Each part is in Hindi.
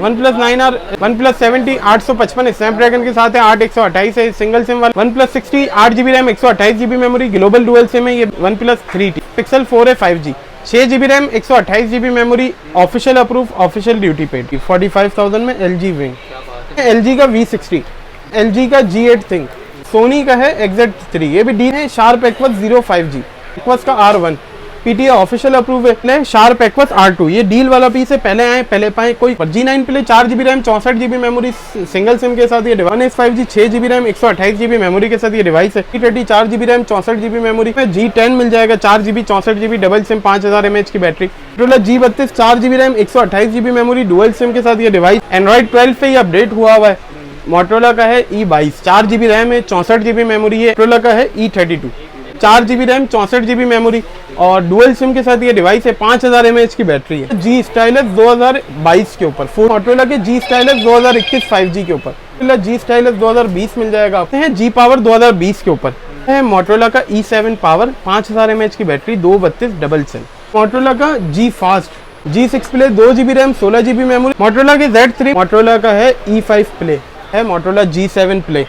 OnePlus 9R, OnePlus 70 855 स्नैपड्रैगन के साथ है, 8128 है, सिंगल सिम वाला। OnePlus 60 8GB RAM 128GB memory, global dual SIM है ये OnePlus 3T। Pixel 4 है 5G, 6GB RAM 128GB memory, official approve, official duty paid. 45,000 में LG विंग, LG का V60, LG का G8 थिंक, सोनी का है XZ3, ये भी डी है। शार्प एक्वस 05G, एक्वस का R1, PTA ऑफिशियल अप्रूव है। शार्प एक्वस R2, ये डील वाला पीस है, पहले आए पहले पाए कोई। G9 play 4GB RAM 64GB memory, single SIM के साथ ये device. 5G 6GB RAM 128GB memory के साथ ये डिवाइस है। T30 4GB RAM 64GB memory में, G10 मिल जाएगा 4GB 64GB double SIM, 5000 mAh की battery. Motorola G32 4GB RAM 128GB memory, dual SIM के साथ ये डिवाइस। एंड्रॉइड 12 पे ये अपडेट हुआ है। मोटरोला का है E22, 4GB रैम है, 64GB मेमोरी है। मोटरोला का है E32, 4GB RAM 64GB memory और डुअल सिम के साथ ये डिवाइस है। 5000 mAh की बैटरी है। जी स्टाइलस 2022 के ऊपर, मोटरोला के जी स्टाइलस 2021 5G के ऊपर। जी स्टाइलस 2020 मिल जाएगा आपको है। जी पावर 2020 के ऊपर है। मोटरोला का E7 पावर, 5000 mAh की बैटरी, 232 डबल सिम। मोटरोला का G fast G6 play 2GB RAM 16GB memory. Motorola के Z3, मोटरोला का है E5 प्ले है। Motorola G7 play.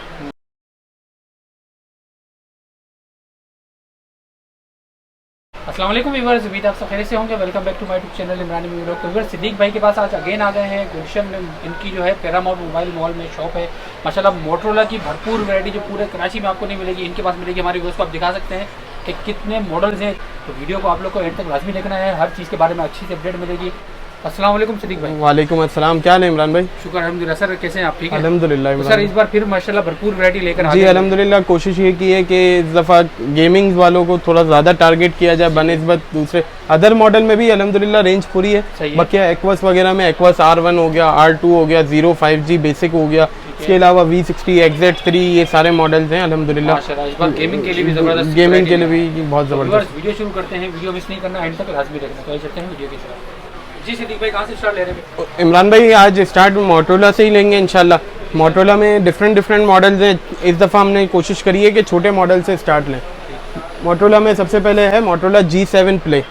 अस्सलाम वालेकुम व्यूअर्स, उम्मीद आप सब खैरियत से होंगे। Welcome back to my YouTube channel Imran vlog. तो व्यूअर्स, सिद्दीक भाई के पास आज अगेन आ गए हैं। गुलशन में इनकी जो है पैरामाउंट मोबाइल मॉल में शॉप है। माशाल्लाह मोटरोला की भरपूर वैरायटी जो पूरे कराची में आपको नहीं मिलेगी, इनके पास मिलेगी। हमारे व्यूअर्स को आप दिखा सकते हैं कि कितने मॉडल्स हैं। तो वीडियो को आप लोग को एंड तक लाजमी देखना है, हर चीज़ के बारे में अच्छी से अपडेट मिलेगी। अस्सलाम वालेकुम सिद्दीक भाई। वालेकुम अस्सलाम, क्या है इमरान भाई? शुक्र अल्हम्दुलिल्लाह। सर कैसे हैं आप? ठीक है अल्हम्दुलिल्लाह। सर इस बार फिर माशाल्लाह भरपूर वैरायटी लेकर आ जी अल्हम्दुलिल्लाह, कोशिश ये की है कि इस दफ़ा गेमिंग वालों को थोड़ा ज़्यादा टारगेट किया जाए बनिस्बत दूसरे अदर मॉडल में भी। अल्हम्दुलिल्लाह रेंज पूरी है। बाकी एक्वस वगैरह में एक्वस R1 हो गया, R2 हो गया, 05G बेसिक हो गया, इसके अलावा V60 XZ3, ये सारे मॉडल्स हैं अल्हम्दुलिल्लाह। इस बार गेमिंग के लिए भी ज़बरदस्त, गेमिंग के लिए भी बहुत ज़बरदस्त। वीडियो शुरू करते हैं, वीडियो मिस नहीं करना, एंड तक लाजमी देखना। तो चलते हैं वीडियो की तरफ। जी सिद्दीक भाई, कहाँ से स्टार्ट ले रहे हैं? इमरान भाई आज स्टार्ट मोटरोला से ही लेंगे इंशाल्लाह। मोटरोला में डिफरेंट मॉडल्स हैं। इस दफ़ा हमने कोशिश करी है कि छोटे मॉडल से स्टार्ट लें। मोटरोला में सबसे पहले है Motorola G7 play,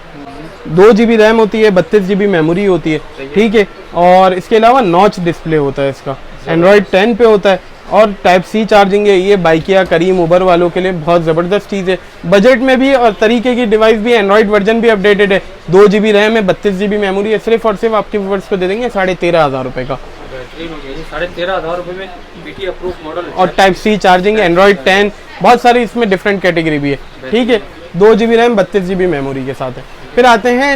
2GB RAM होती है, 32GB मेमोरी होती है, ठीक है। और इसके अलावा नॉच डिस्प्ले होता है इसका, एंड्रॉयड 10 पे होता है और टाइप C चार्जिंग है। ये बाइकिया करीम उबर वालों के लिए बहुत ज़बरदस्त चीज़ है। बजट में भी और तरीके की डिवाइस भी, एंड्रॉयड वर्जन भी अपडेटेड है। 2GB रैम है, 32GB मेमोरी है। सिर्फ और सिर्फ आपके व्यूअर्स को दे देंगे 13,500 रुपये का। 13,500 रुपये में PTA अप्रूव मॉडल और टाइप C चार्जिंग है, एंड्रॉयड 10, बहुत सारी इसमें डिफरेंट कैटेगरी भी है, ठीक है। 2GB रैम 32GB मेमोरी के साथ है। फिर आते हैं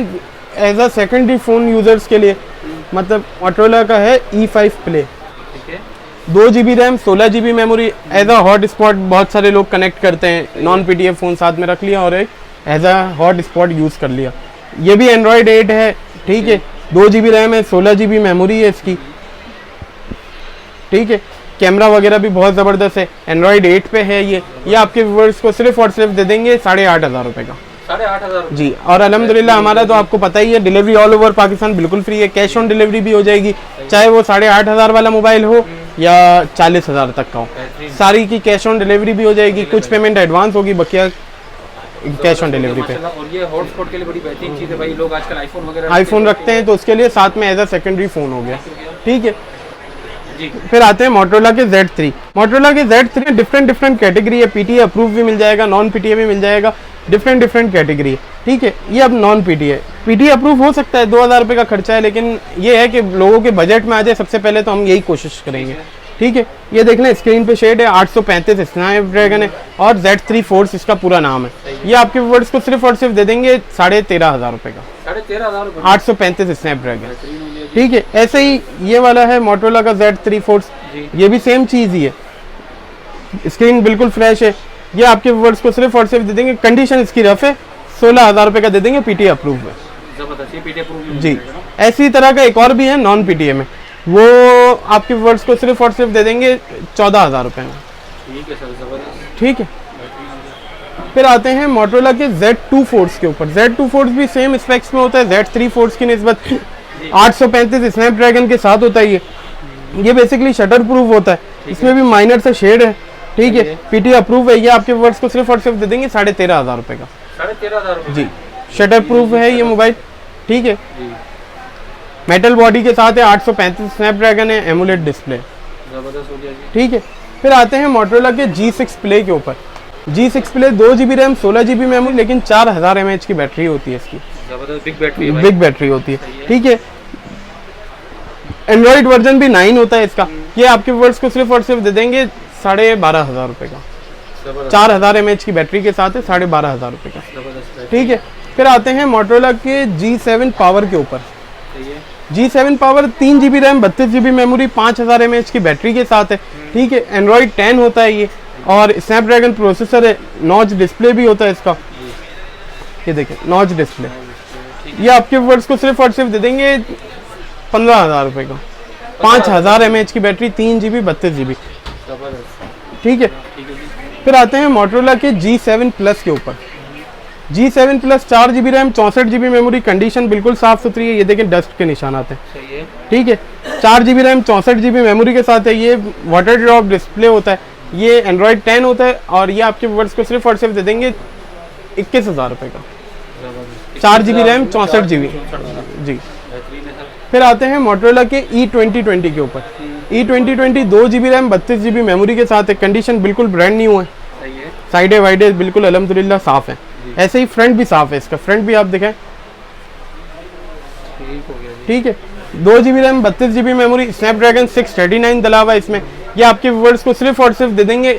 as a secondary phone users के लिए, मतलब मोटरोला का है E5 play, 2GB RAM 16GB memory. As a hot spot बहुत सारे लोग कनेक्ट करते हैं, नॉन PTA फ़ोन साथ में रख लिया और एक as a hot spot use कर लिया। ये भी एंड्रॉयड 8 है, ठीक है। 2GB रैम है, 16GB मेमोरी है इसकी, ठीक है। कैमरा वगैरह भी बहुत ज़बरदस्त है, एंड्रॉयड 8 पे है ये आपके व्यूअर्स को सिर्फ और सिर्फ दे देंगे 8,500 रुपये का। 8,500 जी। और अल्हम्दुलिल्लाह हमारा तो आपको पता ही है, डिलीवरी ऑल ओवर पाकिस्तान बिल्कुल फ्री है। कैश ऑन डिलीवरी भी हो जाएगी, चाहे वो 8,500 वाला मोबाइल हो या 40,000 तक का हो, सारी की कैश ऑन डिलीवरी भी हो जाएगी। कुछ पेमेंट एडवांस होगी, बकिया कैश ऑन डिलीवरी पे। और ये हॉटस्पॉट के लिए बड़ी बेहतरीन चीज़ है भाई। लोग आजकल आईफोन रखते हैं तो उसके लिए साथ में एज अ सेकेंडरी फ़ोन हो गया, ठीक है जी। फिर आते हैं मोटरोला के Z3। मोटरोला के Z3 डिफरेंट कैटेगरी है। PTA अप्रूव भी मिल जाएगा, नॉन PTA भी मिल जाएगा, डिफरेंट कैटेगरी है, ठीक है। ये अब नॉन PTA अप्रूव हो सकता है, 2,000 रुपये का खर्चा है, लेकिन ये है कि लोगों के बजट में आ जाए। सबसे पहले तो हम यही कोशिश करेंगे, ठीक है। ये देख लें, स्क्रीन पे शेड है, 835 स्नैपड्रैगन है और Z3 फोर्स इसका पूरा नाम है। ये आपके व्यूअर्स को सिर्फ और सिर्फ दे देंगे 13,500 रुपये का। 13,500 835 स्नैपड्रैगन, ठीक है। ऐसे ही ये वाला है मोटरोला का Z3 फोर्स, ये भी सेम चीज़ ही है, स्क्रीन बिल्कुल फ्रेश है। ये आपके व्यूअर्स को सिर्फ और सिर्फ दे देंगे, कंडीशन इसकी रफ है, 16,000 रुपये का दे देंगे, PTA अप्रूव है। जी। ऐसी तरह का एक और भी है नॉन PTA में, वो आपके व्यूअर्स को सिर्फ और सिर्फ दे देंगे 14,000 रुपये में, ठीक है सर, जबरदस्त, ठीक है। फिर आते हैं मोटरोला के Z2 फोर्स के ऊपर। Z2 फोर्स भी सेम स्पेक्स में होता है Z3 फोर्स की निस्बत, 835 स्नैपड्रैगन के साथ होता है। ये बेसिकली शटर प्रूफ होता है, इसमें भी माइनर से शेड है, ठीक है। PTA अप्रूव है। ये आपके व्यूअर्स को सिर्फ और सिर्फ दे देंगे 13,500 रुपये का। 13,500 जी। शटर प्रूफ है ये मोबाइल, ठीक है। मेटल बॉडी के साथ है, 835 स्नैपड्रैगन है, एमुलेट डिस्प्ले। जबरदस्त हो गया जी। ठीक है, फिर आते हैं मोटरोला के G6 प्ले के ऊपर। G6 play 2 GB RAM 16 GB memory, लेकिन 4000 mAh की बैटरी होती है इसकी। जबरदस्त बिग बैटरी है भाई। बिग बैटरी होती है। ठीक है, एंड्रॉइड वर्जन भी 9 होता है इसका। ये आपके वर्ड्स को सिर्फ और सिर्फ दे देंगे 12,500 रुपए का। 4000 mAh की बैटरी के साथ है, 12,500 रुपए का। जबरदस्त। ठीक है, फिर आते हैं मोटरोला के G7 पावर के ऊपर। सही है। G7 power 3 GB RAM 32 GB memory 5000 mAh की बैटरी के साथ है। ठीक है, एंड्रॉइड 10 होता है ये, और स्नैपड्रैगन प्रोसेसर है, नॉच डिस्प्ले भी होता है इसका। ये देखिए नॉच डिस्प्ले। ये आपके वर्ड्स को सिर्फ और सिर्फ दे देंगे 15,000 रुपए का। 5000 mAh की बैटरी, 3 GB 32 GB। ठीक है, फिर आते हैं मोटरोला के G7 प्लस के ऊपर। G7 plus 4 GB RAM 64 GB memory, condition बिल्कुल साफ सुथरी है। ये देखें डस्ट के निशान आते हैं। सही है। ठीक है, 4 GB रैम 64 GB मेमोरी के साथ है। ये वाटर ड्रॉप डिस्प्ले होता है। ये एंड्रॉइड 10 होता है, और ये आपके वर्ड्स को सिर्फ और सिर्फ दे देंगे 21,000 रुपए का। 4 GB रैम 64 GB जी। फिर आते हैं मोटरोला के E2020 के ऊपर। E2020 2 GB RAM 32 GB memory के साथ है। कंडीशन बिल्कुल ब्रांड न्यू है। साइडे वाइडे बिल्कुल अल्हम्दुलिल्लाह साफ है। ऐसे ही फ्रंट भी साफ है इसका। फ्रंट भी आप देखें। ठीक है, 2 GB RAM 32 GB memory, Snapdragon 639 डला हुआ है इसमें। ये आपके व्यूअर्स को सिर्फ और सिर्फ दे देंगे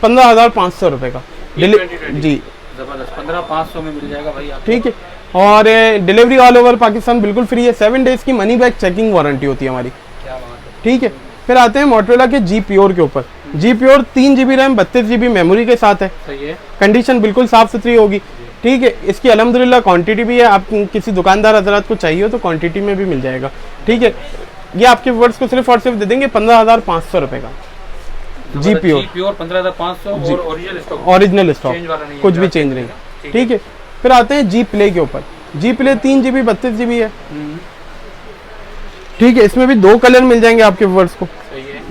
15,500 रुपए का। जी जबरदस्त, 15,500 में मिल जाएगा भाई आपको। ठीक है, और डिलीवरी ऑल ओवर पाकिस्तान बिल्कुल फ्री है। 7 डेज की मनी बैक चेकिंग वारंटी होती है हमारी। क्या बात है। ठीक है, फिर आते हैं मोटरोला के G प्योर के ऊपर। G pure 3 GB RAM 32 GB memory के साथ है। सही है। कंडीशन बिल्कुल साफ सुथरी होगी। ठीक है, इसकी अल्हम्दुलिल्लाह क्वांटिटी भी है। आप किसी दुकानदार हजरात को चाहिए हो तो क्वांटिटी में भी मिल जाएगा। ठीक है, ये आपके वर्ड्स को सिर्फ और सिर्फ दे देंगे 15,500 रुपए का। G प्योर 15,500 और ओरिजिनल स्टॉक। ओरिजिनल स्टॉक, कुछ भी चेंज नहीं। ठीक है, फिर आते हैं G प्ले के ऊपर। G प्ले 3 GB 32 GB है। ठीक है, इसमें भी 2 कलर मिल जाएंगे आपके वर्ड्स को।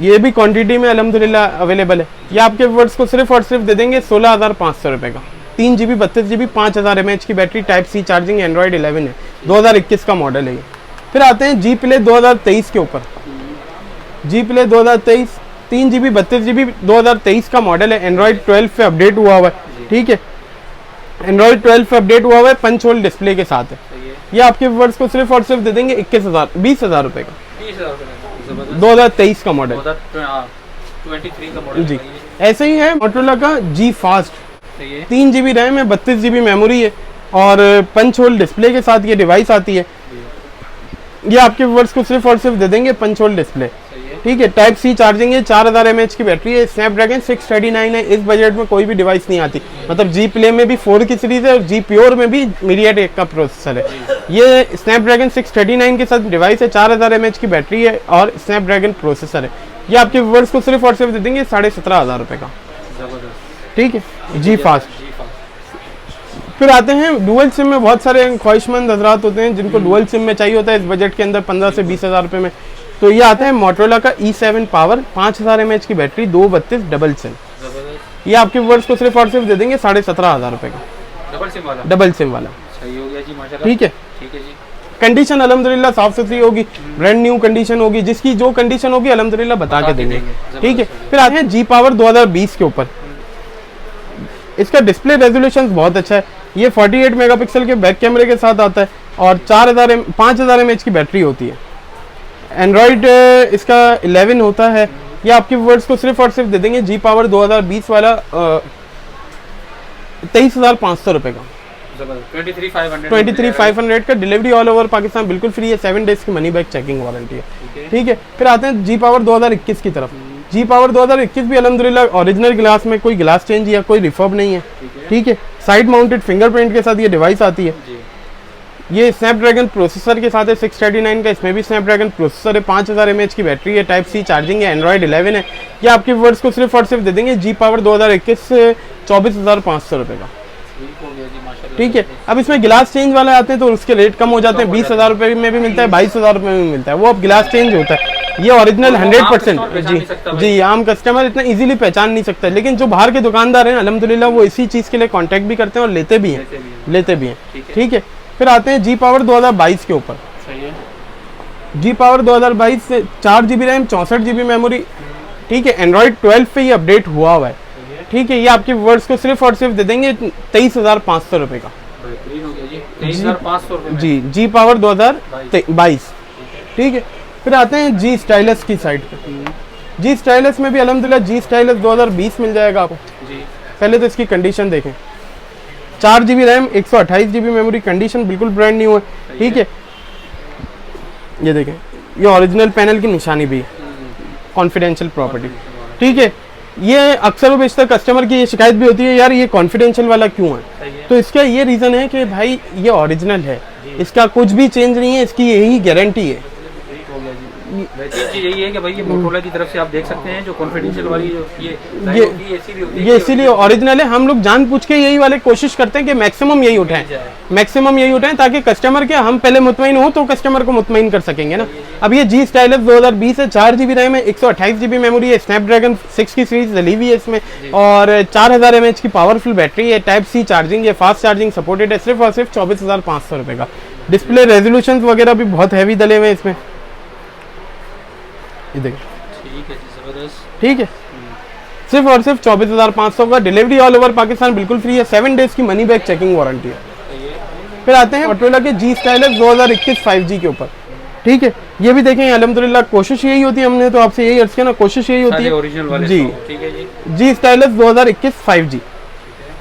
ये भी क्वांटिटी में अल्हम्दुलिल्लाह अवेलेबल है। ये आपके वर्ड्स को सिर्फ और सिर्फ दे देंगे 16,500 रुपए का। 3 GB 32 GB 5000 mAh की battery, type C charging, Android 11 है। 2021 का मॉडल है ये। फिर आते हैं G प्ले 2023 के ऊपर। G प्ले 2023 3 GB 32 GB 2023 का मॉडल है। एंड्रॉइड 12 पे अपडेट हुआ हुआ है। ठीक है, एंड्रॉइड 12 पे अपडेट हुआ हुआ है, पंच होल डिस्प्ले के साथ है। ये आपके वर्ड्स को सिर्फ और सिर्फ दे देंगे 20,000 रुपए का। 2023 का मॉडल। 23 का मॉडल जी। ऐसे ही है मोटरोला का G फास्ट। 3 GB रैम है, 32 GB मेमोरी है, और पंच होल डिस्प्ले के साथ ये डिवाइस आती है। ये आपके वर्ड्स को सिर्फ और सिर्फ दे देंगे पंच होल डिस्प्ले। ठीक है, टाइप C चार्जिंग है, 4000 mAh की बैटरी है, स्नैपड्रैगन 639 है। इस बजट में कोई भी डिवाइस नहीं आती। मतलब G प्ले में भी 4 की सीरीज है, और G प्योर में भी MediaTek का प्रोसेसर है। ये स्नैपड्रैगन 639 के साथ डिवाइस है, 4000 mAh की बैटरी है, और स्नैपड्रैगन प्रोसेसर है। ये आपके व्यूअर्स को सिर्फ और सिर्फ दे देंगे 17,500 रुपए का। ठीक है, G फास्ट। फिर आते हैं डुअल सिम में। बहुत सारे ख्वाहिशमंद हजरात होते हैं जिनको डुअल सिम में चाहिए होता है इस बजट के अंदर 15 से 20,000 रुपए में। तो ये आता है मोटरोला का E7 पावर, 5000 mAh की बैटरी, 232 डबल सिम। ये आपके व्यूअर्स को सिर्फ और सिर्फ दे देंगे 17,500 रुपए का। डबल सिम वाला। सही हो गया जी, माशाल्लाह। ठीक है, ठीक है जी। कंडीशन अल्हम्दुलिल्लाह साफ सुथरी होगी, ब्रांड न्यू कंडीशन होगी। जिसकी जो कंडीशन होगी अल्हम्दुलिल्लाह बता के देंगे। ठीक है, फिर आते हैं G पावर 2020 के ऊपर। इसका डिस्प्ले रेजोल्यूशन बहुत अच्छा है। ये 48 मेगापिक्सल के बैक कैमरे के साथ आता है, और 5000 mAh की बैटरी होती है। एंड्रॉइड इसका 11 होता है। ये आपके वर्ड्स को सिर्फ और सिर्फ दे देंगे G पावर 2020 वाला 23,500 रुपए का। 23,500 का। डिलीवरी ऑल ओवर पाकिस्तान बिल्कुल फ्री है। 7 डेज की मनी बैक चेकिंग वारंटी है। ठीक है, फिर आते हैं G पावर 2021 की तरफ। G पावर 2021 भी अल्हम्दुलिल्लाह ओरिजिनल ग्लास में, कोई ग्लास चेंज या कोई रिफर्ब नहीं है। ठीक है, साइड माउंटेड फिंगरप्रिंट के साथ ये डिवाइस आती है। ये स्नैपड्रैगन प्रोसेसर के साथ है 639 का। इसमें भी स्नैपड्रैगन प्रोसेसर है, 5000 mAh की बैटरी है, टाइप C चार्जिंग है, एंड्रॉइड 11 है। ये आपके वर्ड्स को सिर्फ और सिर्फ दे देंगे G पावर 2021 से 24,500 रुपए का। ठीक है, अब इसमें गिलास चेंज वाले आते हैं तो उसके रेट कम हो जाते हैं। 20,000 रुपए में भी मिलता है, 22,000 रुपए में भी मिलता है। वो अब गिलास चेंज होता है। ये ओरिजिनल 100% जी, आम कस्टमर इतना इजीली पहचान नहीं सकता। लेकिन जो बाहर के दुकानदार हैं अल्हम्दुलिल्लाह वो इसी चीज़ के लिए कांटेक्ट भी करते हैं और लेते भी हैं। ठीक है, फिर आते हैं G पावर 2022 के ऊपर। जी पावर 2022 से 4 GB रैम 64 GB मेमोरी, ठीक है। एंड्रॉयड 12 पे ये अपडेट हुआ है, ठीक है। ये आपके व्यूअर्स को सिर्फ और सिर्फ दे देंगे 23,500 रुपये का। बेहतरीन हो गया जी, 23,500 रुपये में। जी जी पावर 2022, ठीक है। फिर आते हैं जी स्टाइलस की साइड पे। जी स्टाइलस में भी अल्हम्दुलिल्लाह जी स्टाइलस 2020 मिल जाएगा आपको जी। पहले तो इसकी कंडीशन देखें, 4 GB RAM 128 GB memory, condition बिल्कुल ब्रांड न्यू है, ठीक है। ये देखें, ये ओरिजिनल पैनल की निशानी भी है, कॉन्फिडेंशियल प्रॉपर्टी, ठीक है। ये अक्सर व बेशतर कस्टमर की ये शिकायत भी होती है, यार ये कॉन्फिडेंशियल वाला क्यों है? तो इसका ये रीज़न है कि भाई ये ओरिजिनल है, इसका कुछ भी चेंज नहीं है, इसकी यही गारंटी है। बेहतरीन चीज़ यही है कि भाई ये मोटोरोला की तरफ से आप देख सकते हैं जो कॉन्फिडेंशियल वाली जो ये इसीलिए ओरिजिनल है। हम लोग जानबूझ के यही वाले कोशिश करते हैं कि मैक्सिमम यही उठाएं, ताकि कस्टमर के हम पहले मुतमईन हो तो कस्टमर को मुतमईन कर सकेंगे ना। अब ये जी स्टाइलस 2020 है, 4 GB रैम है, 128 GB मेमोरी है, स्नैपड्रैगन 6 की सीरीज डली हुई है इसमें, और 4000 mAh की पावरफुल बैटरी है, टाइप सी चार्जिंग है, फास्ट चार्जिंग सपोर्टेड है, सिर्फ और सिर्फ 24,500 रुपये का। डिस्प्ले रेजोल्यूशन वगैरह भी बहुत हैवी डले हुए हैं इसमें, ये देखिए, ठीक है जी, जबरदस्त, ठीक है। सिर्फ और सिर्फ 24,500 का। डिलीवरी ऑल ओवर पाकिस्तान बिल्कुल फ्री है, 7 डेज की मनी बैक चेकिंग वारंटी है। फिर आते हैं मोटोरोला के जी स्टाइलस 2021 5G के ऊपर, ठीक है। ये भी देखें, अल्हम्दुलिल्लाह कोशिश यही होती है, हमने तो आपसे यही अर्ज किया ना, कोशिश यही होती है ओरिजिनल वाले जी। ठीक है जी। जी स्टाइलस 2021 5G,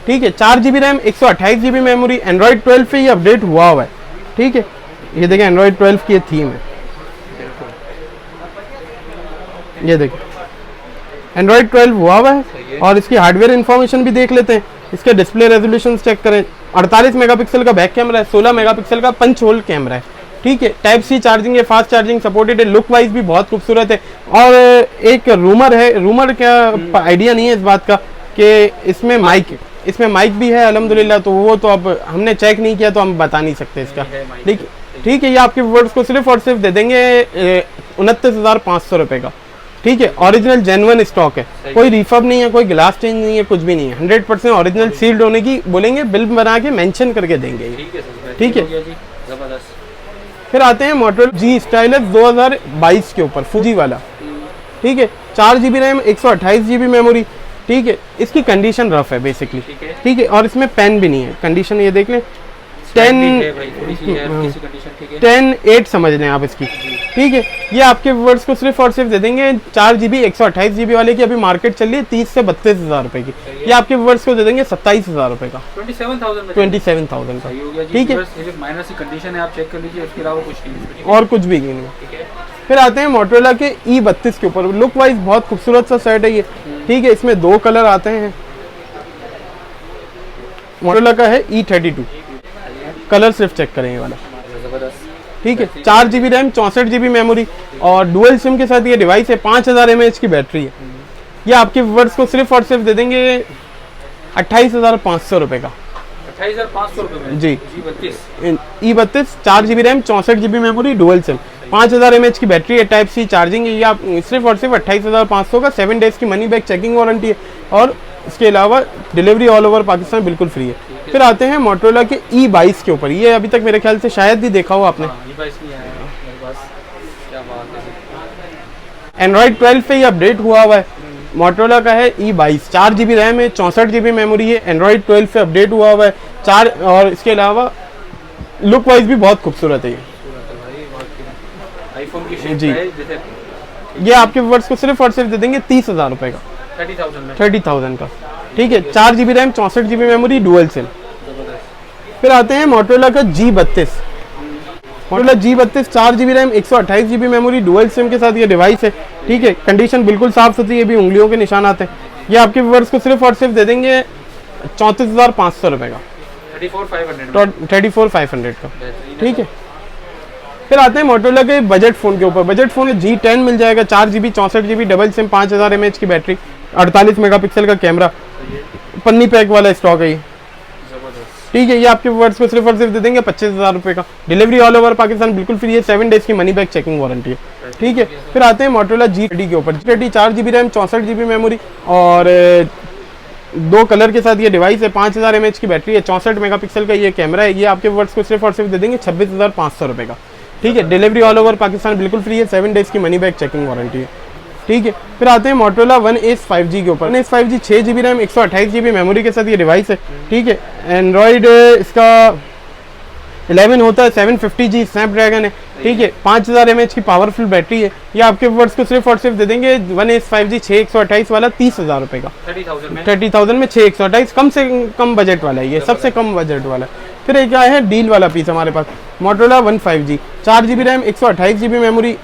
ठीक है। 4 GB RAM 128 GB memory, Android 12 पे ये अपडेट हुआ है, ठीक है। ये देखें, एंड्रॉयड 12 की थीम है, ये देखिए एंड्रॉयड 12 हुआ है। और इसकी हार्डवेयर इंफॉर्मेशन भी देख लेते हैं। इसके डिस्प्ले रेजोल्यूशन चेक करें, 48 मेगापिक्सल का बैक कैमरा है, 16 मेगापिक्सल का पंच होल कैमरा है, ठीक है। टाइप सी चार्जिंग है, फास्ट चार्जिंग सपोर्टेड है, लुक वाइज भी बहुत खूबसूरत है। और एक रूमर है, रूमर क्या आइडिया नहीं है इस बात का कि इसमें माइक भी है अल्हम्दुलिल्लाह, तो वो तो अब हमने चेक नहीं किया तो हम बता नहीं सकते इसका, ठीक है। ये आपके व्यूअर्स को सिर्फ और सिर्फ दे देंगे 29,500 रुपये का, ठीक है। ओरिजिनल जेन्युइन स्टॉक है, कोई रिफर्ब नहीं है, कोई ग्लास चेंज नहीं है, कुछ भी नहीं है, 100% ओरिजिनल सील्ड होने की बोलेंगे, बिल बना के मेंशन करके देंगे, ठीक है। फिर आते हैं मोटोरोला जी स्टाइलस 2022 के ऊपर, फूजी वाला, ठीक है। 4 GB रैम 128 GB मेमोरी, ठीक है। इसकी कंडीशन रफ है बेसिकली, ठीक है। और इसमें पेन भी नहीं है, कंडीशन ये देख लें 10/8 समझ लें आप इसकी, ठीक है। ये आपके व्यूअर्स को सिर्फ और सिर्फ दे देंगे 4 GB 128 GB वाले की अभी मार्केट चल रही है 30 से 32,000 रुपये की, ये आपके व्यूअर्स को दे देंगे 27,000 रुपये का, 27,000 का, ठीक है। माइनर सी कंडीशन है, आप चेक कर लीजिए, उसके अलावा कुछ नहीं, और कुछ भी नहीं। फिर आते हैं मोटोरोला के E32 के ऊपर, लुक वाइज बहुत खूबसूरत सा सेट है ये, ठीक है। इसमें 2 कलर आते हैं, मोटोरोला का है E32, कलर सिर्फ चेक करें ये वाला, ठीक है। 4 GB रैम 64 GB मेमोरी, और डुअल सिम के साथ ये डिवाइस है, 5000 mAh की बैटरी है। ये आपके व्यूअर्स को सिर्फ और सिर्फ दे देंगे 28,500 रुपये का, 28,500 रुपये जी। E32 4 GB RAM 64 GB memory, dual SIM, 5000 mAh की बैटरी है, टाइप सी चार्जिंग है। ये आप सिर्फ और सिर्फ 28,500 का, 7 डेज की मनी बैक चेकिंग वारंटी है, और इसके अलावा डिलीवरी ऑल ओवर पाकिस्तान बिल्कुल फ्री है। फिर आते हैं मोटोरोला के E22 के ऊपर, ये अभी तक मेरे ख्याल से शायद ही देखा हो आपने, एंड्रॉयड 12 पे ये अपडेट हुआ है। मोटोरोला का है E22, 4 GB रैम है, 64 GB मेमोरी है, एंड्रॉयड 12 पे अपडेट हुआ है 4, और इसके अलावा लुक वाइज भी बहुत खूबसूरत है ये, आईफोन की जी। ये आपके व्यूअर्स को सिर्फ और सिर्फ दे देंगे 30,000 रुपये का, 30,000 का, ठीक है। 4 GB RAM 64 GB memory, dual SIM. फिर आते हैं मोटोरोला का G32, Motorola G32 4 GB RAM 128 GB memory, dual SIM के साथ ये डिवाइस है, ठीक है। कंडीशन बिल्कुल साफ सुथरी है, भी उंगलियों के निशान आते हैं। ये आपके व्यूअर्स को सिर्फ और सिर्फ दे देंगे 34,500 रुपये का, 34,500 का, ठीक है। फिर आते हैं मोटोरोला के बजट फ़ोन के ऊपर, बजट फ़ोन G10 मिल जाएगा, 4 GB 64 GB double SIM, 5000 mAh की बैटरी, 48 मेगापिक्सल का कैमरा, पन्नी पैक वाला स्टॉक है ये, ठीक है। ये आपके व्यूअर्स को सिर्फ और सिर्फ दे देंगे 25,000 रुपये का, डिलीवरी ऑल ओवर पाकिस्तान बिल्कुल फ्री है, 7 डेज की मनी बैक चेकिंग वारंटी है, ठीक है। फिर आते हैं मोटोरोला G30 के ऊपर, G30 4 GB RAM 64 GB memory, और 2 कलर के साथ ये डिवाइस है, 5000 mAh की बैटरी है, 64 मेगापिक्सल का ये कैमरा है। ये आपके व्यूअर्स को सिर्फ और सिर्फ दे देंगे 26,500 रुपये का, ठीक है। डिलीवरी ऑल ओवर पाकिस्तान बिल्कुल फ्री है, 7 डेज की मनी बैक चेकिंग वारंटी है, ठीक है। फिर आते हैं मोटोरोला One Ace 5G के ऊपर। One Ace 5G 6 GB RAM 128 GB memory के साथ ये डिवाइस है, ठीक है। एंड्रॉयड इसका 11 होता है, 750G स्नैपड्रैगन है, ठीक है। 5000 mAh की पावरफुल बैटरी है। ये आपके व्यूअर्स को सिर्फ और सिर्फ दे देंगे One Ace 5G 6 128 वाला 30,000 रुपये का, 30,000 में 6 128, कम से कम बजट वाला है ये, सबसे कम बजट वाला है। फिर एक आया है डील वाला पीस हमारे पास, Motorola One 5G 4 GB RAM 128 GB memory,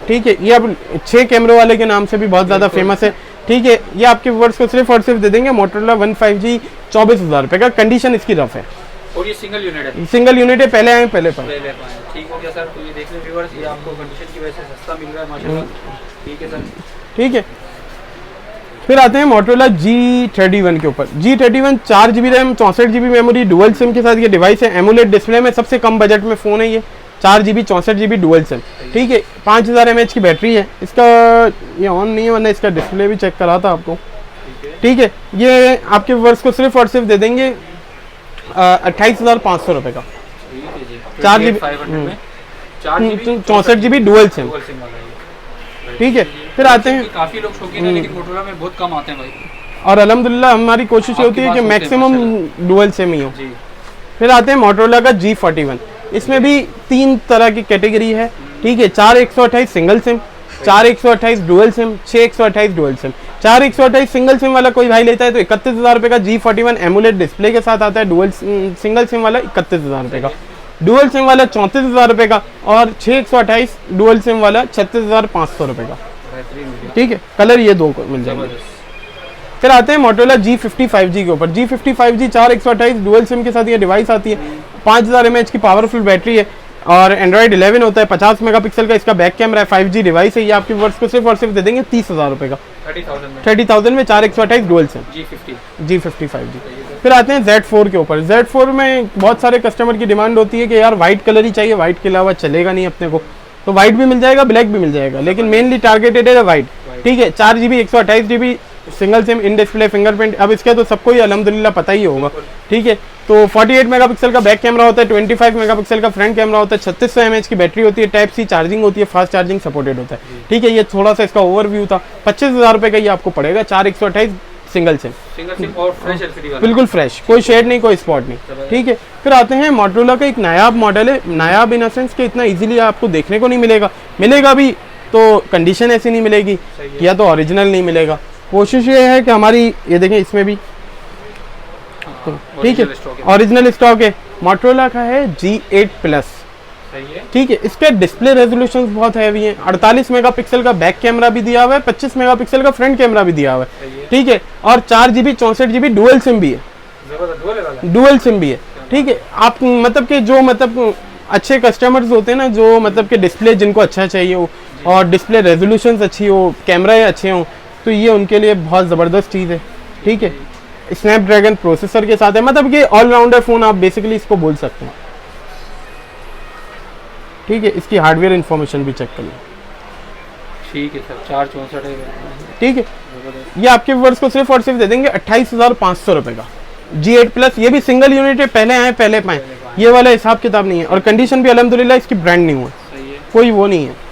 ठीक है। ये अब 6 कैमरे वाले के नाम से भी बहुत ज़्यादा फेमस है, ठीक है। ये आपके व्यूअर्स को सिर्फ और सिर्फ दे देंगे मोटोरोला One 5G 24,000 रुपये का। कंडीशन इसकी रफ है और ये सिंगल यूनिट है, सिंगल यूनिट है, पहले आए पहले पाए, ठीक हो गया सर। तो ये देख लें व्यूअर्स, ये आपको कंडीशन की वजह से सस्ता मिल रहा है माशाल्लाह, ठीक है सर, ठीक है। फिर आते हैं मोटोरोला G31 के ऊपर। G31 4 GB RAM 64 GB memory dual SIM के साथ ये डिवाइस है। एमुलेट डिस्प्ले में सबसे कम बजट में फ़ोन है ये, 4 GB 64 GB डुअल सिम, ठीक है। 5000 mAh की बैटरी है। इसका ये ऑन नहीं है, वरना इसका डिस्प्ले भी चेक करा था आपको, ठीक है। ये आपके व्यूअर्स को सिर्फ और सिर्फ दे देंगे 28,500 रुपये का, 4 GB 64 GB डुअल सिम, ठीक है। फिर आते हैं, काफी लोग शौकीन है लेकिन मोटोरोला में बहुत कम आते हैं भाई, और अल्हम्दुलिल्लाह हमारी कोशिश ये होती है कि मैक्सिमम डुअल सिम ही हो। फिर आते हैं मोटोरोला का G41। इसमें भी 3 तरह की कैटेगरी है, ठीक है। 4 128 single SIM, 4 128 dual SIM, 6 128 dual SIM. 4 128 single SIM वाला कोई भाई लेता है तो 31,000 रुपये का G41 एमुलेट डिस्प्ले के साथ आता है। डुअल सिंगल सिम वाला 31,000 रुपये का, डुअल सिम वाला 34,000 रुपये का, और 6 128 डुअल सिम वाला 36,500 रुपये का, ठीक है। कलर ये 2 को मिल जाएंगे। फिर आते हैं मोटोरोला G55G के ऊपर। G55G 4 128 डुअल सिम के साथ ये डिवाइस आती है। 5000 mAh की पावरफुल बैटरी है, और एंड्रॉयड 11 होता है। 50 मेगापिक्सल का इसका बैक कैमरा है। 5G डिवाइस है। ये आपके व्यूअर्स को सिर्फ और सिर्फ दे देंगे 30,000 रुपये का, 30,000 में 4 128 डुअल सिम G55G। फिर आते हैं Z4 के ऊपर। Z4 में बहुत सारे कस्टमर की डिमांड होती है कि यार वाइट कलर ही चाहिए, वाइट के अलावा चलेगा नहीं अपने को, तो वाइट भी मिल जाएगा, ब्लैक भी मिल जाएगा, लेकिन मेनली टारगेटेड है वाइट, ठीक है। 4 GB 128 GB single SIM, in display fingerprint, अब इसका तो सबको ही अल्हम्दुलिल्लाह पता ही होगा, ठीक है। तो 48 मेगापिक्सल का बैक कैमरा होता है, 25 मेगापिक्सल का फ्रंट कैमरा होता है, 3600 mAh की बैटरी होती है, टाइप सी चार्जिंग होती है, फास्ट चार्जिंग सपोर्टेड होता है, ठीक है। ये थोड़ा सा इसका ओवरव्यू था। 25,000 रुपये का ये आपको पड़ेगा। 4 128 सिंगल सिम और फ्रेश एलसीडी वाला, बिल्कुल फ्रेश, कोई शेड नहीं, कोई स्पॉट नहीं, ठीक है। फिर आते हैं मोटोरोला का एक नायाब मॉडल है, नायाब इन सेंस कि इतना इजीली आपको देखने को नहीं मिलेगा, मिलेगा भी तो कंडीशन ऐसी नहीं मिलेगी, या तो ओरिजिनल नहीं मिलेगा। कोशिश ये है कि हमारी, ये देखें इसमें भी, ठीक है, ओरिजिनल स्टॉक है। मोटोरोला का है G8 प्लस, ठीक है। इसके डिस्प्ले रेजोल्यूशन बहुत हैवी हैं। 48 मेगापिक्सल का बैक कैमरा भी दिया हुआ है, 25 मेगापिक्सल का फ्रंट कैमरा भी दिया हुआ है, ठीक है। और 4 GB 64 GB डुअल सिम भी है, डुअल सिम भी है, ठीक है। आप मतलब कि जो मतलब अच्छे कस्टमर्स होते हैं ना, जो मतलब कि डिस्प्ले जिनको अच्छा चाहिए हो और डिस्प्ले रेजोल्यूशन अच्छी हो, कैमरा अच्छे हो, तो ये उनके लिए बहुत ज़बरदस्त चीज़ है, ठीक है। स्नैपड्रैगन प्रोसेसर के साथ है, मतलब कि ऑलराउंडर फ़ोन आप बेसिकली इसको बोल सकते हैं, ठीक है। इसकी हार्डवेयर इंफॉर्मेशन भी चेक कर लो, ठीक है सर। 464 है, ठीक है। ये आपके व्यूअर्स को सिर्फ और सिर्फ दे देंगे 28,500 रुपये का G8 प्लस। ये भी सिंगल यूनिट है, पहले आए पहले पाएँ, ये वाला हिसाब किताब नहीं है, और कंडीशन भी अल्हम्दुलिल्लाह इसकी ब्रांड न्यू है, कोई वो नहीं है।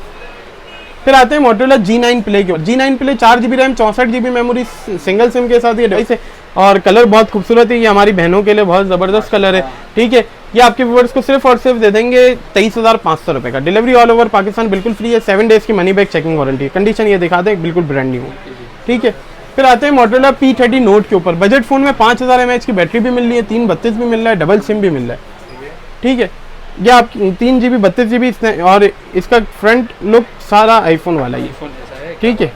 फिर आते हैं मोटोरोला G9 प्ले के। G9 play 4 GB RAM 64 GB memory single SIM के साथ ये डिवाइस है, और कलर बहुत खूबसूरत है। ये हमारी बहनों के लिए बहुत ज़बरदस्त कलर है, ठीक है। ये आपके व्यूअर्स को सिर्फ और सिर्फ दे देंगे 23,500 रुपये का। डिलीवरी ऑल ओवर पाकिस्तान बिल्कुल फ्री है, 7 डेज की मनी बैक चेकिंग वारंटी है। कंडीशन ये दिखा दें, बिल्कुल ब्रांड न्यू, ठीक है। फिर आते हैं मोटोरोला P30 नोट के ऊपर। बजट फ़ोन में 5000 mAh की बैटरी भी मिल रही है, 332 भी मिल रहा है, डबल सिम भी मिल रहा है, ठीक है। ये आप 3 GB 32 GB, और इसका फ्रंट लुक सारा आईफोन वाला ही है, ठीक है।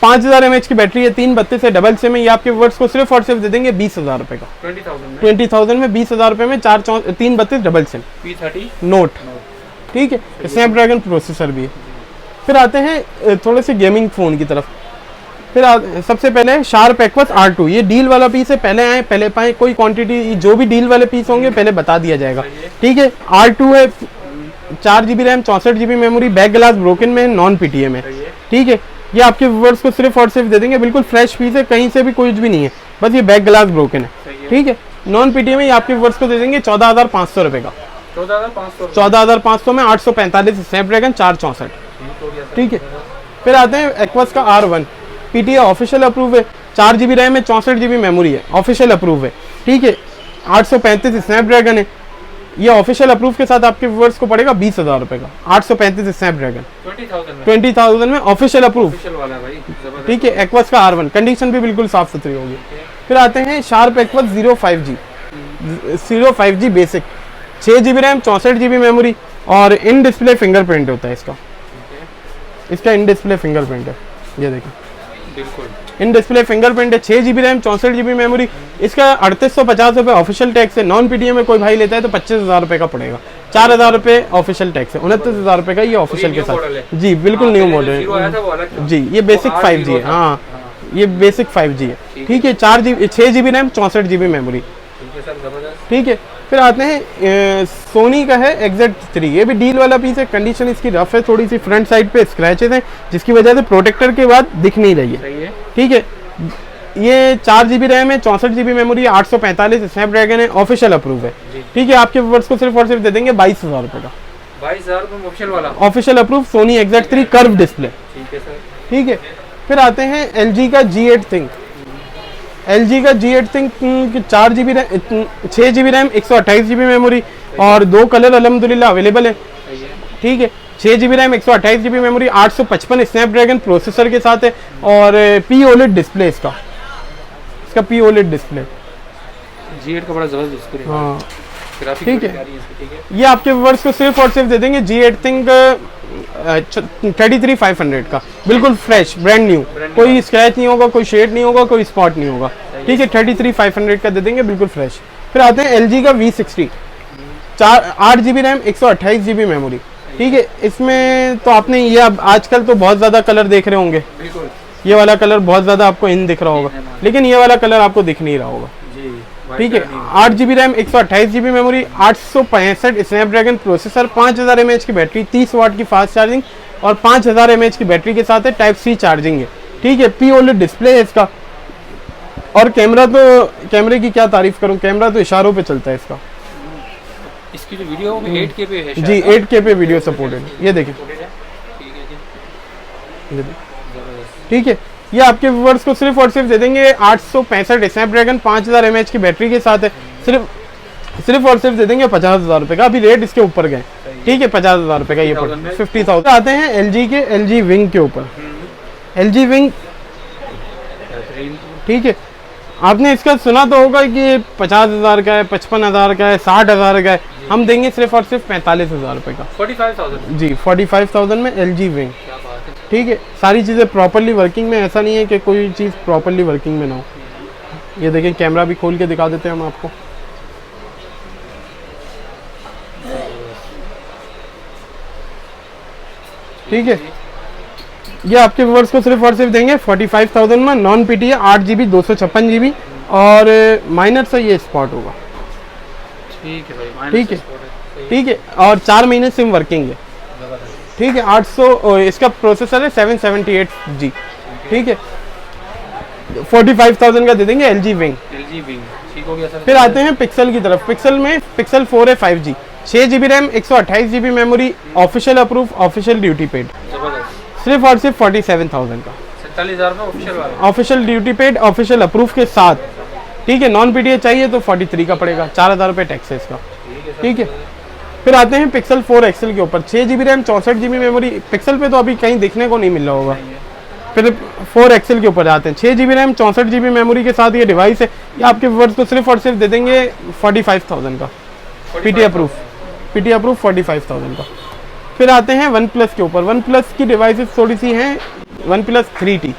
5000 mAh की बैटरी है, 332 है, डबल सिम है। ये आपके व्यूअर्स को सिर्फ और सिर्फ दे देंगे 20,000 रुपये का, 20,000 में 20,000 रुपये में 332 डबल सिम P30 नोट, ठीक है। स्नैपड्रैगन प्रोसेसर भी है। फिर आते हैं थोड़े से गेमिंग फ़ोन की तरफ। फिर सबसे पहले शार्प एक्वस R2, ये डील वाला पीस है, पहले आए पहले पाए, कोई क्वांटिटी जो भी डील वाले पीस होंगे पहले बता दिया जाएगा, ठीक है। R2 है, 4 GB RAM 64 GB memory, back glass broken में, नॉन PTA में, ठीक है। ये आपके व्यूअर्स को सिर्फ और सिर्फ दे देंगे, बिल्कुल फ्रेश पीस है, कहीं से भी कुछ भी नहीं है, बस ये बैक ग्लास ब्रोकन है, ठीक है। नॉन PTA में ये आपके व्यूअर्स को दे देंगे 14,500 रुपये का, 14,500 14,500 में 845 स्नैपड्रैगन 464। ठीक है, फिर आते हैं एक्वस का R1 PTA ऑफिशियल अप्रूव है, 4 GB रैम है, 64 GB मेमोरी है, ऑफिशियल अप्रूव है। ठीक है, 835 स्नैपड्रैगन है, ये ऑफिशियल अप्रूव के साथ आपके व्यूअर्स को पड़ेगा 20,000 रुपए का। 835 स्नैपड्रैगन 20,000 में ऑफिशियल अप्रूव। ठीक है, एक्वस का R1 कंडीशन भी बिल्कुल साफ सुथरी होगी। फिर आते हैं sharp aqueous 05G basic, 6 GB RAM, 64 GB memory और इन डिस्प्ले फिंगरप्रिंट होता है इसका इन डिस्प्ले फिंगरप्रिंट है, ये देखिए बिल्कुल इन डिस्प्ले फिंगरप्रिंट है, 6 GB रैम, 64 GB मेमोरी। इसका 3850 रुपये ऑफिशियल टैक्स है। नॉन PTA में कोई भाई लेता है तो 25,000 रुपये का पड़ेगा। 4,000 रुपये ऑफिशियल टैक्स है, 29,000 रुपये का ये ऑफिशियल के साथ। जी बिल्कुल न्यू मॉडल जी, ये बेसिक 5G है। हाँ, ये बेसिक 5G है। ठीक है, 6 GB रैम, 64 GB मेमोरी। ठीक है, फिर आते हैं सोनी का है XZ3, ये भी डील वाला पीस है। कंडीशन इसकी रफ है, थोड़ी सी फ्रंट साइड पे स्क्रैचेस हैं जिसकी वजह से प्रोटेक्टर के बाद दिख नहीं रही है। ठीक है, ये 4 GB रैम है, 64 GB मेमोरी, 845 स्नैपड्रैगन है, ऑफिशियल अप्रूव है। ठीक है, आपके व्यूअर्स को सिर्फ और सिर्फ दे देंगे 22,000 रुपये का। 22,000 ऑफिशियल वाला, official approve Sony XZ3 curve display. ठीक है सर। ठीक है, फिर आते हैं LG का G8 थिंक। LG का G8 think 4 GB RAM, 6 GB RAM, 128 GB memory और 2 कलर अल्हम्दुलिल्लाह अवेलेबल है। ठीक है, 6 GB RAM, 128 GB memory, 855 Snapdragon processor के साथ है और POLED डिस्प्ले इसका POLED डिस्प्ले। G8 का बड़ा जबरदस्त डिस्प्ले है। हाँ, ग्राफिक ठीक है। आ रही है इसकी। ठीक है, ये आपके व्यूअर्स को सिर्फ और सिर्फ दे देंगे G8 थिंक 33,500 का, बिल्कुल फ्रेश ब्रांड न्यू, कोई स्क्रैच नहीं होगा, कोई शेड नहीं होगा, कोई स्पॉट नहीं होगा। ठीक है, 33,500 का दे देंगे, बिल्कुल फ्रेश। फिर आते हैं LG का V60, 8 GB RAM, 128 GB memory. ठीक है, इसमें तो आपने ये अब आजकल तो बहुत ज़्यादा कलर देख रहे होंगे, बिल्कुल ये वाला कलर बहुत ज़्यादा आपको इन दिख रहा होगा, लेकिन ये वाला कलर आपको दिख नहीं रहा होगा। जी। ठीक है, 8 GB RAM, 128 GB memory, 865 Snapdragon processor, 5000 mAh की बैटरी, 30 वाट की फास्ट चार्जिंग और 5000 mAh की बैटरी के साथ है, टाइप C चार्जिंग है। ठीक है, POLED डिस्प्ले है इसका और कैमरा तो कैमरे की क्या तारीफ करूं, कैमरा तो इशारों पे चलता है इसका। इसकी जो वीडियो है वो 8K पे है जी, 8K पे वीडियो सपोर्टेड, ये देखिए। ठीक है, ये आपके व्यूअर्स को सिर्फ और सिर्फ दे देंगे 865 स्नैपड्रैगन, 5000 mAh की बैटरी के साथ है, सिर्फ और सिर्फ दे देंगे 50,000 रुपये का। अभी रेट इसके ऊपर गए। ठीक है, 50,000 रुपये का ये 50,000। आते हैं LG विंग के ऊपर, LG विंग। ठीक है, आपने इसका सुना तो होगा कि 50,000 का है, 55,000 का है, 60,000 का है, हम देंगे सिर्फ और सिर्फ 45,000 रुपये का। 45,000 जी, 45,000 में LG विंग। ठीक है, सारी चीज़ें प्रॉपरली वर्किंग में, ऐसा नहीं है कि कोई चीज़ प्रॉपरली वर्किंग में ना हो। ये देखें, कैमरा भी खोल के दिखा देते हैं हम आपको। ठीक है, ये आपके व्यूअर्स को सिर्फ और सिर्फ देंगे 45,000 में, नॉन PTA, 8 GB 256 GB और माइनर से ये स्पॉट होगा। ठीक है भाई, ठीक है, ठीक है, और 4 महीने सिम वर्किंग है। ठीक है, 800 इसका प्रोसेसर है 778G। ठीक है, 45,000 का दे देंगे LG विंग। ठीक हो गया सर। फिर आते हैं पिक्सल की तरफ। पिक्सल में पिक्सल 4 है 5G, 6 GB RAM, 128 GB memory, official approve, official duty paid, सिर्फ और सिर्फ 47,000 का। 47,000 में ऑफिशियल वाला, official duty paid, official approve के साथ। ठीक है, नॉन PTA चाहिए तो 43 का पड़ेगा, 4,000 रुपये टैक्स है इसका। ठीक है, फिर आते हैं पिक्सल 4 XL के ऊपर, 6 GB RAM, 64 GB memory. Pixel पे तो अभी कहीं देखने को नहीं मिल रहा होगा। फिर 4 XL के ऊपर आते हैं, 6 GB रैम, 64 GB मेमोरी के साथ ये डिवाइस है। ये आपके व्यूअर्स को सिर्फ और सिर्फ दे देंगे 45,000 का, PTA अप्रूव 45,000 का। फिर आते हैं OnePlus के ऊपर। OnePlus की डिवाइसेस थोड़ी सी हैं, OnePlus 3T,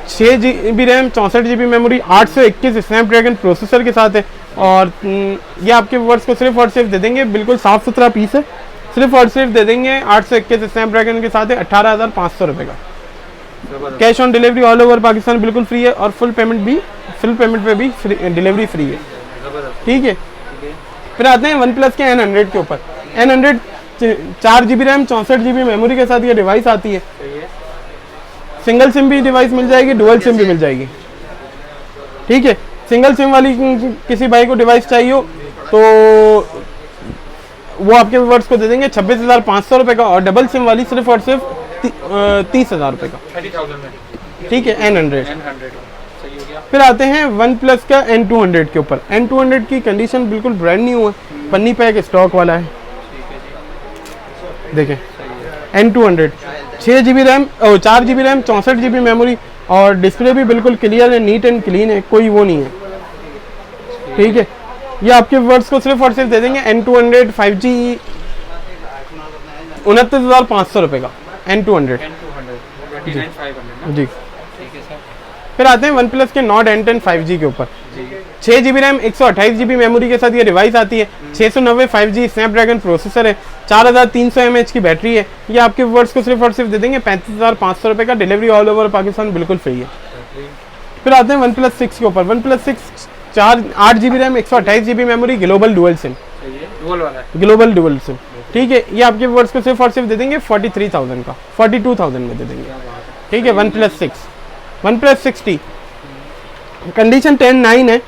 6 GB RAM, 64 GB memory, 821 Snapdragon processor के साथ है और ये आपके व्यूअर्स को सिर्फ और सिर्फ दे देंगे, बिल्कुल साफ सुथरा पीस है, सिर्फ और सिर्फ दे देंगे 821 स्नैपड्रैगन के साथ है, 18,500 रुपये का। Cash on delivery all over Pakistan बिल्कुल फ्री है और फुल पेमेंट पे भी डिलीवरी फ्री है। ठीक है, फिर आते हैं OnePlus के N100 के ऊपर। N100 4 GB RAM, 64 GB memory के साथ ये डिवाइस आती है। सिंगल सिम भी डिवाइस मिल जाएगी, डुअल सिम भी मिल जाएगी। ठीक है, सिंगल सिम वाली किसी भाई को डिवाइस चाहिए हो तो वो आपके व्यूअर्स को दे देंगे 26,500 रुपये का, और डबल सिम वाली सिर्फ और सिर्फ 30,000 रुपये का। 30,000 में ठीक है, N100। सही हो गया। फिर आते हैं वन प्लस का N200 के ऊपर। N200 की कंडीशन बिल्कुल ब्रांड न्यू है, पन्नी पैक स्टॉक वाला है। देखें N200 6 GB रैम और 4 GB रैम 64 GB मेमोरी, और डिस्प्ले भी बिल्कुल क्लियर है, नीट एंड क्लीन है, कोई वो नहीं है। ठीक है, ये आपके व्यूअर्स को सिर्फ और सिर्फ दे देंगे N200 5G 29,500 रुपये का N200 जी। ठीक है सर। फिर आते हैं वन प्लस के नॉट N10 5G के ऊपर। 6 GB रैम 128 GB मेमोरी के साथ ये डिवाइस आती है। 690 5G स्नैपड्रैगन प्रोसेसर है, 4300 mAh की बैटरी है। ये आपके व्यूअर्स को सिर्फ और सिर्फ दे देंगे 35,500 रुपये का। डिलीवरी ऑल ओवर पाकिस्तान बिल्कुल फ्री है। फिर आते हैं वन प्लस 6 के ऊपर। One plus 6 8 GB RAM 128 GB memory, global dual SIM, global dual SIM. ठीक है, ये आपके व्यूअर्स को सिर्फ और सिर्फ दे देंगे 43,000 का, 42,000 में दे देंगे। ठीक है, one plus 6। One plus 60 condition 10-9 है,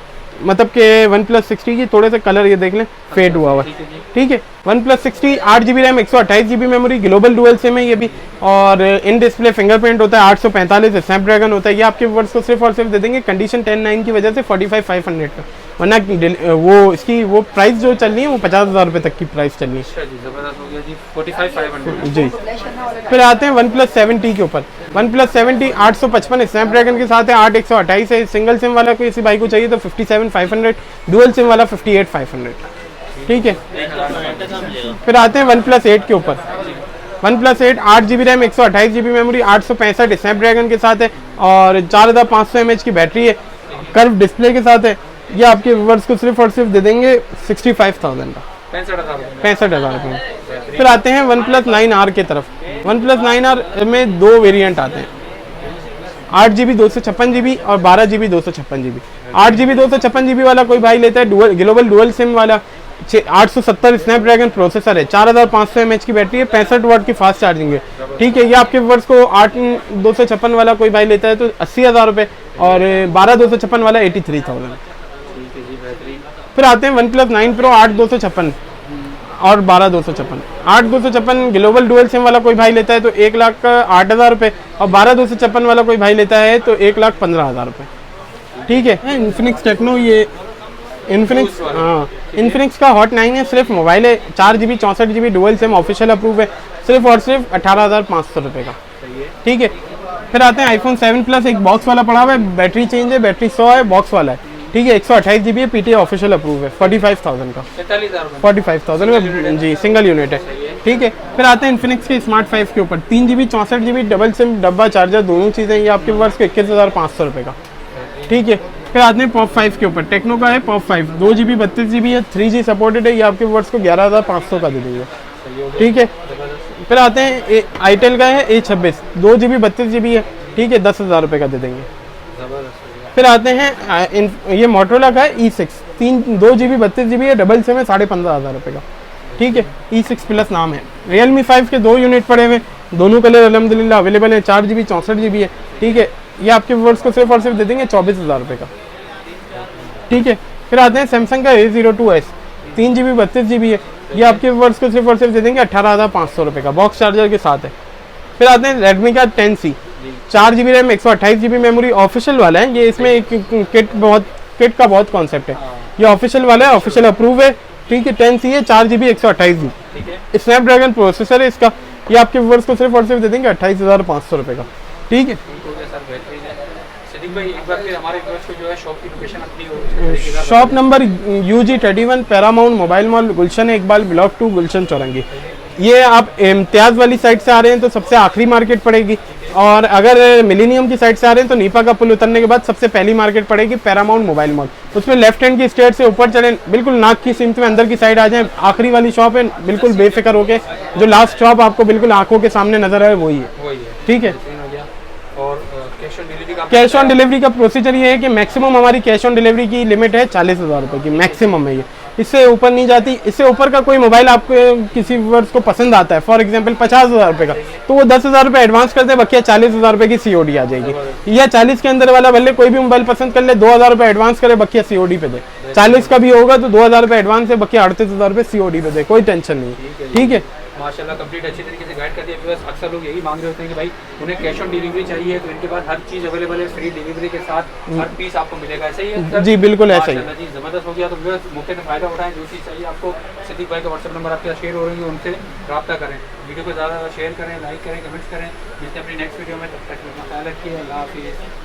मतलब कि वन प्लस 60 की थोड़े से कलर ये देख लें फेड हुआ हुआ है। ठीक है, one plus 60 8 GB RAM 128 GB memory, global dual SIM है ये भी, और इन डिस्प्ले फिंगरप्रिंट होता है, 845 स्नैपड्रैगन होता है। ये आपके व्यूअर्स को सिर्फ और सिर्फ दे देंगे कंडीशन 10-9 की वजह से 45,500 का, वरना वो इसकी वो प्राइस जो चल रही है वो 50,000 रुपये तक की प्राइस चल रही है। जबरदस्त हो गया जी, 45,500 जी। फिर आते हैं वन प्लस 7T के ऊपर। वन प्लस 7T 855 स्नैपड्रैगन के साथ है, 8/128 है। सिंगल सिम वाला कोई इसी भाई को चाहिए तो 57,500, डुअल सिम वाला 58,500। ठीक है, फिर आते हैं वन प्लस 8 के ऊपर। One plus 8 8 GB RAM 128 GB memory, 865 Snapdragon के साथ है, और 4,500 mAh की बैटरी है, कर्व डिस्प्ले के साथ है। ये आपके व्यूअर्स को सिर्फ और सिर्फ दे देंगे 65,000 का, 65,000 रुपये में। फिर आते हैं वन प्लस 9R की तरफ। वन प्लस 9R में 2 वेरिएंट आते हैं, 8 GB 256 GB और 12 GB 256 GB। 8 GB 256 GB वाला कोई भाई लेता है ग्लोबल डुअल सिम वाला, 870 स्नैपड्रैगन प्रोसेसर है, 4,500 mAh की बैटरी है, 65 वाट की फास्ट चार्जिंग है। ठीक है, ये आपके व्यूअर्स को 8/256 वाला कोई भाई लेता है तो 80,000 रुपये, और 12/256 वाला 83,000। फिर आते हैं वन प्लस 9 Pro 8/256 और 12/256। 8/256 ग्लोबल डुअल सिम वाला कोई भाई लेता है तो 1,08,000 रुपये, और 12/256 वाला कोई भाई लेता है तो 1,15,000 रुपये। ठीक है, इन्फिनिक्स टेक्नो, ये इन्फिनिक्स, हाँ इन्फिनिक्स का हॉट 9 है, सिर्फ मोबाइल है, 4 GB 64 GB dual SIM, official approve है, सिर्फ और सिर्फ 18,500 रुपये का। ठीक है, फिर आते हैं iPhone 7 Plus, एक बॉक्स वाला पड़ा हुआ है, बैटरी चेंज है, बैटरी 100 है, बॉक्स वाला है। ठीक है, 128 GB है, PTA ऑफिशियल अप्रूव है, 45,000 का, 45,000 में जी, सिंगल यूनिट है। ठीक है, फिर आते हैं इन्फिनिक्स के स्मार्ट 5 के ऊपर। 3 GB 64 GB डबल सिम, डब्बा चार्जर, दोनों चीज़ें, ये आपके वर्ष के 21,500 रुपये का। ठीक है, फिर आते हैं पॉप 5 के ऊपर। टेक्नो का है पॉप 5, 2 GB 32 GB है, 3G सपोर्टेड है, ये आपके वर्ष को 11,500 का दे देंगे। ठीक है, फिर आते हैं आईटेल का है A26, 2 GB 32 GB है। ठीक है, 10,000 रुपये का दे देंगे। फिर आते हैं ये मोटरोला का है E6, 2 GB 32 GB है, डबल सिम है, 15,500 रुपये का। ठीक है, E6 प्लस नाम है। Realme 5 के 2 यूनिट पड़े हुए, दोनों कलर अल्हम्दुलिल्लाह अवेलेबल है, 4 GB 64 GB है। ठीक है, ये आपके व्यूअर्स को सिर्फ और सिर्फ दे देंगे 24,000 रुपये का। ठीक है, फिर आते हैं सैमसंग का A02s, 3 GB 32 GB है, ये आपके व्यूअर्स को सिर्फ और सिर्फ दे देंगे 18,500 रुपये का, बॉक्स चार्जर के साथ है। फिर आते हैं रेडमी का 10C, 4 GB RAM 128 GB memory, official वाला है ये, इसमें एक किट का बहुत कॉन्सेप्ट है, ये ऑफिशियल वाला है, ऑफिशियल अप्रूव है। ठीक है, 10C है, 4 GB 128 GB, स्नैपड्रैगन प्रोसेसर है इसका, ये आपके व्यूअर्स को सिर्फ और सिर्फ दे देंगे 28,500 रुपये का। ठीक है, shop number UG31 Paramount mobile mall, Gulshan Iqbal, block 2, Gulshan Chowrangi. ये आप इम्तियाज़ वाली साइड से आ रहे हैं तो सबसे आखिरी मार्केट पड़ेगी, और अगर मिलेनियम की साइड से आ रहे हैं तो नीपा का पुल उतरने के बाद सबसे पहली मार्केट पड़ेगी पैरामाउंट मोबाइल मॉल, उसमें लेफ्ट हैंड की स्टेट से ऊपर चलें, बिल्कुल नाक की सिमत में अंदर की साइड आ जाएं, आखिरी वाली शॉप है, बिल्कुल बेफिक्र होके, जो लास्ट शॉप आपको बिल्कुल आंखों के सामने नजर आए वही है। ठीक है, और कैश ऑन डिलीवरी का प्रोसीजर ये है कि मैक्सिमम हमारी कैश ऑन डिलीवरी की लिमिट है 40,000 रुपये की, मैक्सिमम है ये। इससे ऊपर नहीं जाती। इससे ऊपर का कोई मोबाइल आपको किसी व्यूअर्स को पसंद आता है, फॉर एग्जांपल 50,000 रुपये का, तो वो 10,000 रुपये एडवांस कर दे, बाकी 40,000 रुपये की सीओडी आ जाएगी। या 40 के अंदर वाला भले कोई भी मोबाइल पसंद कर ले, 2,000 रुपये एडवांस करे, बाकी सीओडी पे दे। 40 का भी होगा तो 2,000 रुपये एडवांस है, बाकी 38,000 रुपये सीओडी पे दे, कोई टेंशन नहीं। ठीक है, माशाल्लाह कंप्लीट अच्छी तरीके से गाइड कर दिया। व्यूअर्स अक्सर लोग यही मांग रहे होते हैं कि भाई उन्हें कैश ऑन डिलीवरी चाहिए, तो इनके पास हर चीज़ अवेलेबल है, फ्री डिलीवरी के साथ हर पीस आपको मिलेगा। ऐसा ही है सर? जी बिल्कुल ऐसा ही। माशाल्लाह जी, ज़बरदस्त हो गया। तो व्यूअर्स मौके से फ़ायदा उठाएं, जो चीज़ चाहिए आपको सिद्दीक भाई का व्हाट्सएप नंबर आपके साथ शेयर हो रही है, उनसे रब्ता करें। वीडियो को ज़्यादा शेयर करें, लाइक करें, कमेंट्स करें। मिलते हैं अपनी नेक्स्ट वीडियो में, तब तक अपना ख्याल रखिए। अल्लाह हाफिज़।